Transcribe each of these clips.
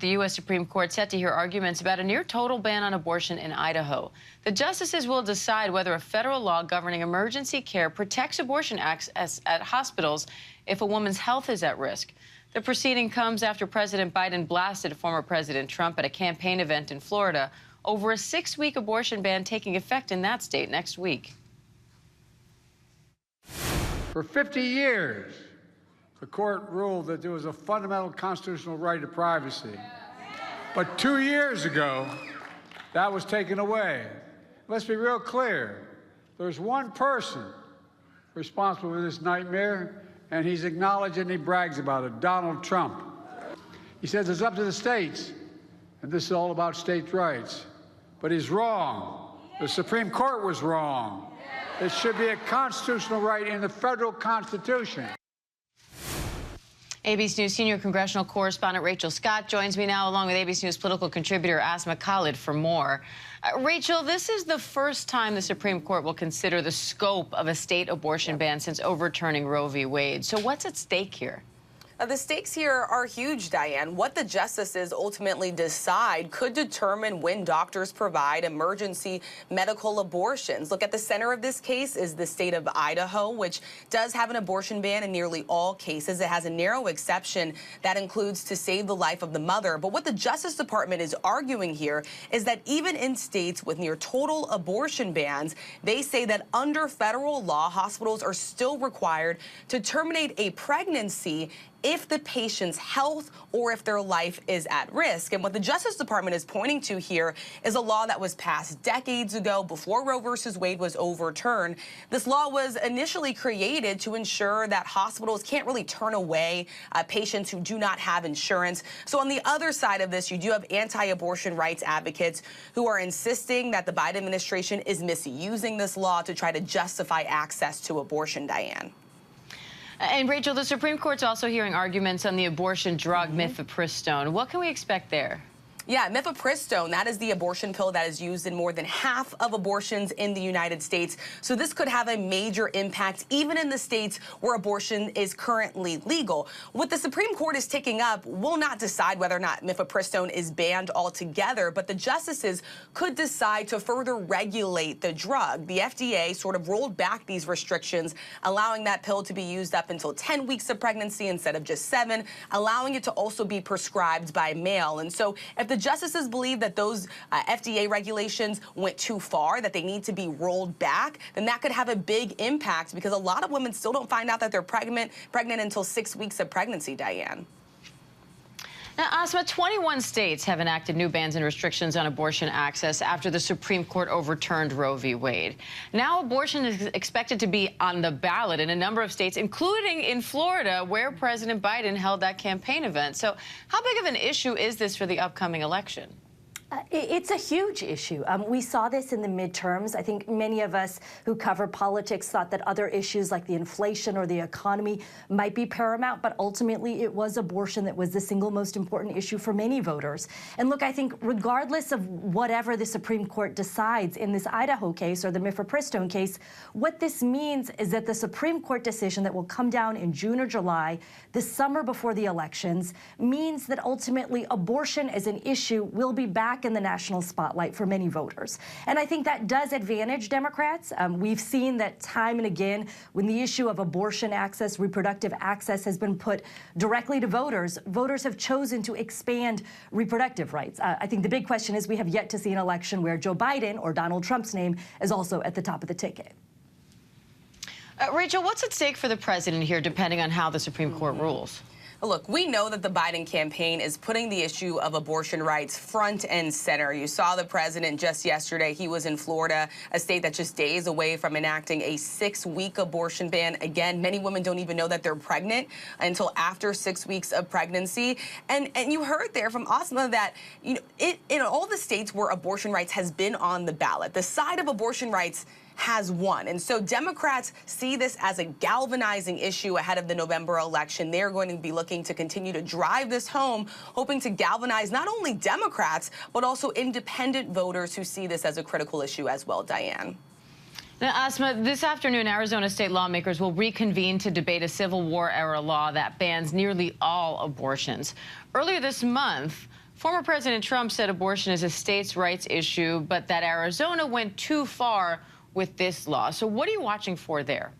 The U.S. Supreme Court set to hear arguments about a near-total ban on abortion in Idaho. The justices will decide whether a federal law governing emergency care protects abortion access at hospitals if a woman's health is at risk. The proceeding comes after President Biden blasted former President Trump at a campaign event in Florida over a 6-week abortion ban taking effect in that state next week. For 50 years, the court ruled that there was a fundamental constitutional right to privacy. But 2 years ago, that was taken away. Let's be real clear. There's one person responsible for this nightmare, and he's acknowledged and he brags about it, Donald Trump. He says it's up to the states, and this is all about states' rights. But he's wrong. The Supreme Court was wrong. It should be a constitutional right in the federal Constitution. ABC News senior congressional correspondent Rachel Scott joins me now, along with ABC News political contributor Asma Khalid for more. Rachel, this is the first time the Supreme Court will consider the scope of a state abortion ban since overturning Roe v. Wade. So what's at stake here? The stakes here are huge, Diane. What the justices ultimately decide could determine when doctors provide emergency medical abortions. Look, at the center of this case is the state of Idaho, which does have an abortion ban in nearly all cases. It has a narrow exception that includes to save the life of the mother. But what the Justice Department is arguing here is that even in states with near total abortion bans, they say that under federal law, hospitals are still required to terminate a pregnancy if the patient's health or if their life is at risk. And what the Justice Department is pointing to here is a law that was passed decades ago before Roe versus Wade was overturned. This law was initially created to ensure that hospitals can't really turn away patients who do not have insurance. So on the other side of this, you do have anti-abortion rights advocates who are insisting that the Biden administration is misusing this law to try to justify access to abortion, Diane. And Rachel, the Supreme Court's also hearing arguments on the abortion drug mifepristone. What can we expect there? Yeah, mifepristone, that is the abortion pill that is used in more than half of abortions in the United States. So this could have a major impact even in the states where abortion is currently legal. What the Supreme Court is taking up will not decide whether or not mifepristone is banned altogether, but the justices could decide to further regulate the drug. The FDA sort of rolled back these restrictions, allowing that pill to be used up until 10 weeks of pregnancy instead of just 7, allowing it to also be prescribed by mail. And so if the justices believe that those FDA regulations went too far, that they need to be rolled back, then that could have a big impact because a lot of women still don't find out that they're pregnant until 6 weeks of pregnancy, Diane. Now, Asma, 21 states have enacted new bans and restrictions on abortion access after the Supreme Court overturned Roe v. Wade. Now abortion is expected to be on the ballot in a number of states, including in Florida, where President Biden held that campaign event. So how big of an issue is this for the upcoming election? It's a huge issue. We saw this in the midterms. I think many of us who cover politics thought that other issues like the inflation or the economy might be paramount, but ultimately it was abortion that was the single most important issue for many voters. And look, I think regardless of whatever the Supreme Court decides in this Idaho case or the mifepristone case, what this means is that the Supreme Court decision that will come down in June or July, the summer before the elections, means that ultimately abortion as an issue will be back in the national spotlight for many voters. And I think that does advantage Democrats. We've seen that time and again when the issue of abortion access, reproductive access has been put directly to voters, voters have chosen to expand reproductive rights. I think the big question is we have yet to see an election where Joe Biden or Donald Trump's name is also at the top of the ticket. Rachel, what's at stake for the president here, depending on how the Supreme Court rules? Look, we know that the Biden campaign is putting the issue of abortion rights front and center. You saw the president just yesterday. He was in Florida, a state that's just days away from enacting a 6-week abortion ban. Again, many women don't even know that they're pregnant until after 6 weeks of pregnancy. And you heard there from Asma that, you know, in all the states where abortion rights has been on the ballot, the side of abortion rights has won. And so Democrats see this as a galvanizing issue ahead of the November election. They're going to be looking to continue to drive this home, hoping to galvanize not only Democrats, but also independent voters who see this as a critical issue as well, Diane. Now, Asma, this afternoon, Arizona state lawmakers will reconvene to debate a Civil War-era law that bans nearly all abortions. Earlier this month, Former President Trump said abortion is a states' rights issue, but that Arizona went too far with this law. So what are you watching for there?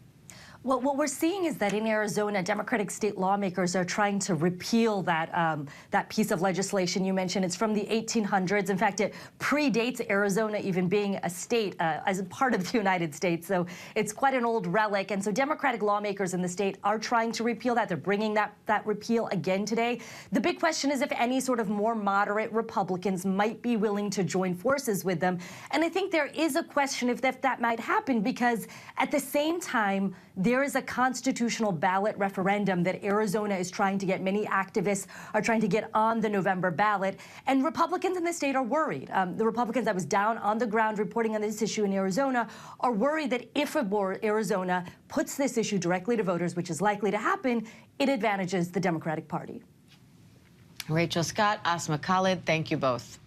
Well, what we're seeing is that in Arizona, Democratic state lawmakers are trying to repeal that piece of legislation you mentioned. It's from the 1800s. In fact, it predates Arizona even being a state as a part of the United States. So it's quite an old relic. And so Democratic lawmakers in the state are trying to repeal that. They're bringing that repeal again today. The big question is if any sort of more moderate Republicans might be willing to join forces with them. And I think there is a question if that might happen, because at the same time, there is a constitutional ballot referendum that Arizona is trying to get. Many activists are trying to get on the November ballot, and Republicans in the state are worried. The Republicans that was down on the ground reporting on this issue in Arizona are worried that if Arizona puts this issue directly to voters, which is likely to happen, it advantages the Democratic Party. Rachel Scott, Asma, Khalid, thank you both.